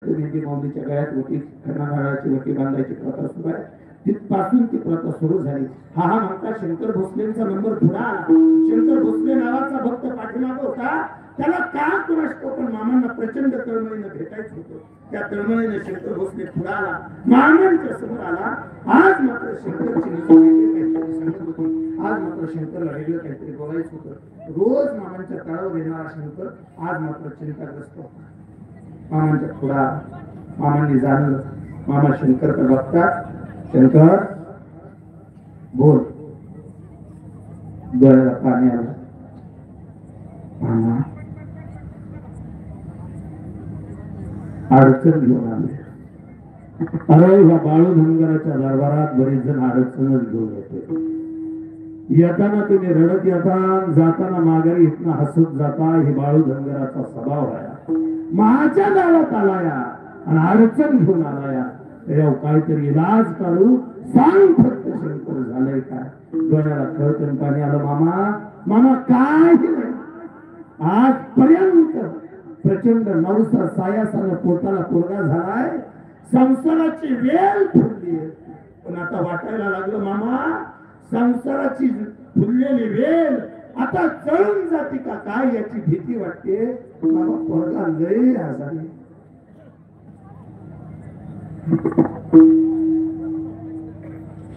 मेहंदी माऊलीच्या गळ्यात होती खणाची वटी बांधायची प्रथा सुरू आहे. तिथपासून ती प्रथा सुरू झाली. हा म्हणता शंकर भोसलेंचा नंबर पुढे आला. शंकर भोसले नावाचा भक्त पाठीमागे होता. त्याला का कुणाष्टो पण मामांना प्रचंड तळमळीने भेटायचं होतं. त्या तळमळीने शंकर भोसले पुढे आला, मामांच्या समोर आला. आज मात्र शंकरची काहीतरी सांगत होती. आज मात्र शंकरला वेगळं काहीतरी बोलायचं होतं. रोज मामांच्या तळावर येणारा शंकर आज मात्र चिंताग्रस्त होता. मामांच्या पुढा मामांनी जाणलं. मामा शंकर का बघतात. शंकर बोल. डोळ्याला पाणी आलं. मामा अडचण घेऊन आले. अरे या बाळू धनगराच्या दरबारात बरेच जण अडचणच घेऊन येते. येताना तुम्ही रडत येता, जाताना माघारी इथनं हसत जाता. हे बाळू धनगराचा स्वभाव आहे. माझ्या गावात आलाया आणि अडचण घेऊन आलाया. काहीतरी इलाज काढू सांग फक्त. शंकर झालंय काय? डोळ्याला कळतन पाणी आलं. मामा काय आजपर्यंत प्रचंड नवसा सायासाने पोटाला पोरगा झालाय. संसाराची वेल फुलली पण आता वाटायला लागलं मामा संसाराची फुललेली वेल आता जळून जाते का काय याची भीती वाटते. मामा पोरगा लय आजारी.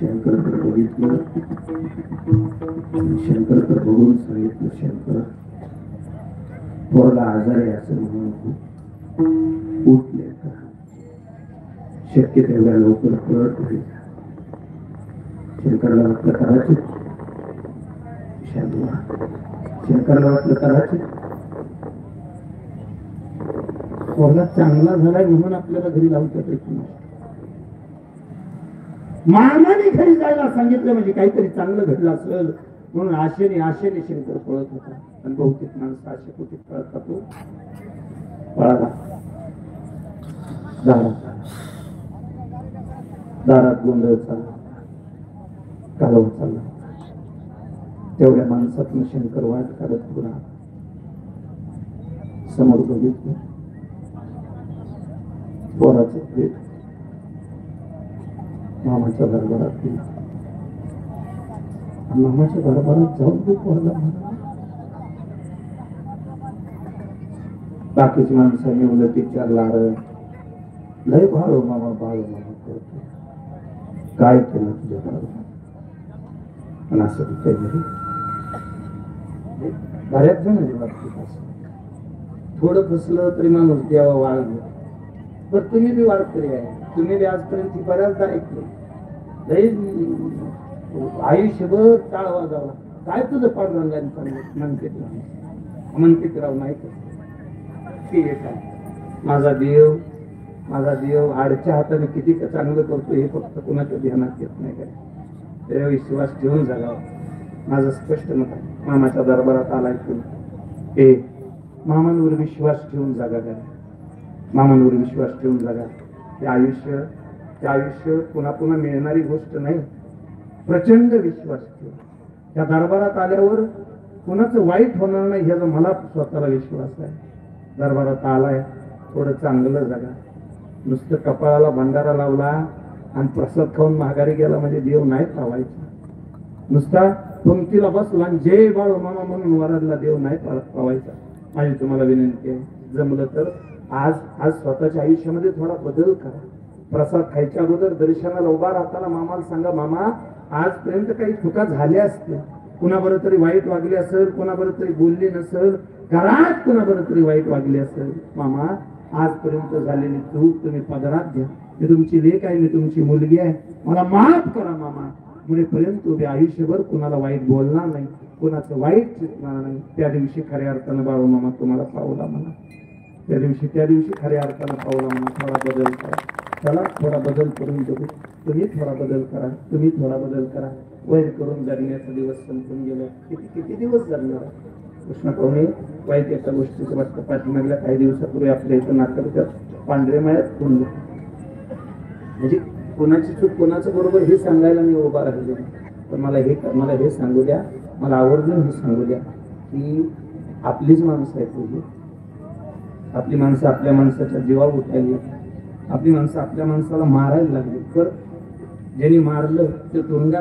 शंकर बघितलं. शंकर बघून सांगितलं शंकर पोरगा आजारी असं म्हणून उठले शक्य तेवढ्या लवकर परत होईल. शंकरला वाटलं करायचे. शंकरला वाटलं करायचे. पोरगा चांगला झालाय म्हणून आपल्याला घरी लावतात. मामाने घरी जायला सांगितलं म्हणजे काहीतरी चांगलं घडलं असेल म्हणून आशेने शंकर पळत होता. आणि बहुतेक माणसं आशे कुठे पळत जातो. पळाला दारात गोंधळ चालला. कालवा चालला. तेवढ्या माणसातून शंकर वाट काढत पुन्हा समोर बघितलं. पोराचं प्रेत मामाच्या दरबारात गेला. मामाच्या दरबारात जाऊन तो पोरला म्हणा. बाकीची माणसांनी उलट विचारला लय भाळो मामा करतो. काय केलं तुझ्या बाळू? पण असं काही बऱ्याच जण थोडं फसलं तरी माणूस देवा वाळ. पण तुम्ही बी वाळकरी आहे. तुम्ही बी आजपर्यंत बऱ्याचदा ऐकलं आयुष्यभर टाळ वाजावा. काय तुझं पांडुरंगाने म्हणते राव नाही का माझा देव आडच्या हाताने किती चांगलं करतो हे फक्त कुणाच्या ध्यानात येत नाही काय. त्याच्यावर विश्वास ठेवून जागा. माझं स्पष्ट मत आहे. मामाच्या दरबारात आलाय तुम्ही मामांवर विश्वास ठेवून जागा करा. मामांवर विश्वास ठेवून जागा. ते आयुष्य पुन्हा पुन्हा मिळणारी गोष्ट नाही. प्रचंड विश्वास ठेव. त्या दरबारात आल्यावर कुणाचं वाईट होणार नाही ह्याचा मला स्वतःला विश्वास आहे. दरबारात आलाय थोडं चांगलं जागा. नुसतं कपाळाला भंडारा लावला आणि प्रसाद खाऊन माघारी गेला म्हणजे देव नाही पावायचा. नुसता पंक्तीला बसला आणि जय बाळू मामा म्हणून वराडला देव नाही पावायचा. माझी तुम्हाला विनंती आहे जमलं तर आज स्वतःच्या आयुष्यामध्ये थोडा बदल करा. प्रसाद खायच्या अगोदर दर्शनाला उभा राहताना मामाला सांगा मामा आजपर्यंत काही चुका झाल्या असतील. कुणाबरोबर तरी वाईट वागले असेल, कुणाबरोबर तरी बोलले नसेल, घरात कुणाबरोबर तरी वाईट वागले असेल. मामा आजपर्यंत झालेली चूक तुम्ही पदरात घ्या. मी तुमची लेक आहे, मी तुमची मुलगी आहे. मला माफ करा मामा. मुळेपर्यंत उभे आयुष्यभर कुणाला वाईट बोलणार नाही, कुणाचं वाईट चितणार नाही. त्या दिवशी खऱ्या अर्थानं बाळू मामा तुम्हाला पावला म्हणा. त्या दिवशी खऱ्या अर्थानं पावला म्हणा. थोडा बदल करा. चला थोडा बदल करून बघू. तुम्ही थोडा बदल करा. वैर करून जगण्याचा दिवस संपून गेला. किती दिवस जगणार. कृष्ण पाहुणे वाईट एका गोष्टीचं वाटतं. पाठीमागल्या काही दिवसापूर्वी आपल्या इथं नाटकात पांढरे मायात कोण म्हणजे कोणाची चूक कोणाचं बरोबर हे सांगायला मी उभा राहिलो. पण मला हे सांगू द्या, मला आवर्जून हे सांगू द्या की आपलीच माणसं आहेत. आपली माणसं आपल्या माणसाच्या जीवावर उठायली, आपली माणसं आपल्या माणसाला मारायला लागली. तर ज्यांनी मारलं ते तुरुंगात